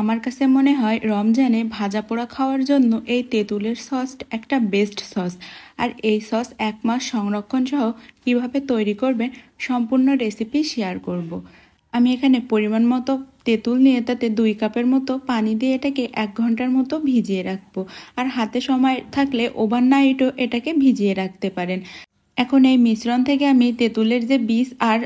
আমার কাছে মনে হয় রমজানে ভাজা পোড়া খাওয়ার জন্য এই তেঁতুলের সস একটা বেস্ট সস। আর এই সস 1 মাস সংরক্ষণ সহ কীভাবে তৈরি করবেন সম্পূর্ণ রেসিপি শেয়ার করব। আমি এখানে পরিমাণ মতো তেঁতুল নিয়ে তাতে 2 কাপের মতো পানি দিয়ে এটাকে 1 ঘন্টার মতো ভিজিয়ে রাখবো। আর হাতে সময় থাকলে ওভারনাইটও এটাকে ভিজিয়ে রাখতে পারেন। এখন এই মিশ্রণ থেকে আমি তেঁতুলের যে বীজ আর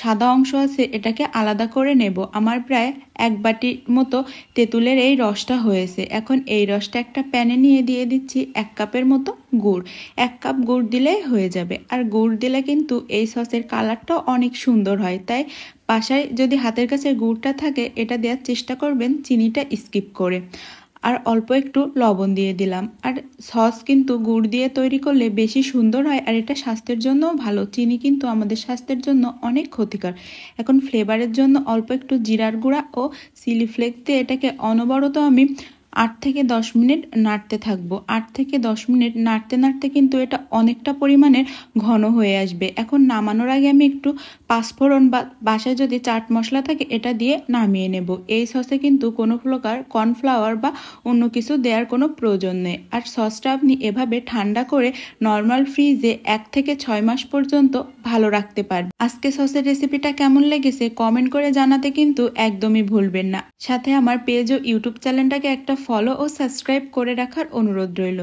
সাদা অংশ আছে এটাকে আলাদা করে নেব। আমার প্রায় 1 বাটি মতো তেঁতুলের এই রসটা হয়েছে। এখন এই রসটা একটা প্যানে নিয়ে দিয়ে দিচ্ছি 1 কাপের মতো গুড়। 1 কাপ গুড় দিলেই হয়ে যাবে। আর গুড় দিলে কিন্তু এই সসের কালারটাও অনেক সুন্দর হয়, তাই বাসায় যদি হাতের কাছে গুড়টা থাকে এটা দেওয়ার চেষ্টা করবেন চিনিটা স্কিপ করে। আর অল্প একটু লবণ দিয়ে দিলাম। আর সস কিন্তু গুড় দিয়ে তৈরি করলে বেশি সুন্দর হয়, আর এটা স্বাস্থ্যের জন্যও ভালো। চিনি কিন্তু আমাদের স্বাস্থ্যের জন্য অনেক ক্ষতিকর। এখন ফ্লেভারের জন্য অল্প একটু জিরার গুঁড়া ও চিলি ফ্লেক্স দিয়ে এটাকে অনবরত আমি 8 থেকে 10 মিনিট নাড়তে থাকবো। 8 থেকে 10 মিনিট নাড়তে নাড়তে কিন্তু এটা অনেকটা পরিমাণের ঘন হয়ে আসবে। এখন নামানোর আগে আমি একটু পাঁচফোড়ন বা বাসায় যদি চাট মশলা থাকে এটা দিয়ে নামিয়ে নেব। এই সসে কিন্তু কোনো প্রকার কর্নফ্লাওয়ার বা অন্য কিছু দেওয়ার কোনো প্রয়োজন নেই। আর সসটা আপনি এভাবে ঠান্ডা করে নর্মাল ফ্রিজে 1 থেকে 6 মাস পর্যন্ত ভালো রাখতে পারবেন। আজকে সসের রেসিপিটা কেমন লেগেছে কমেন্ট করে জানাতে কিন্তু একদমই ভুলবেন না। সাথে আমার পেজ ও ইউটিউব চ্যানেলটাকে একটা ফলো ও সাবস্ক্রাইব করে রাখার অনুরোধ রইল।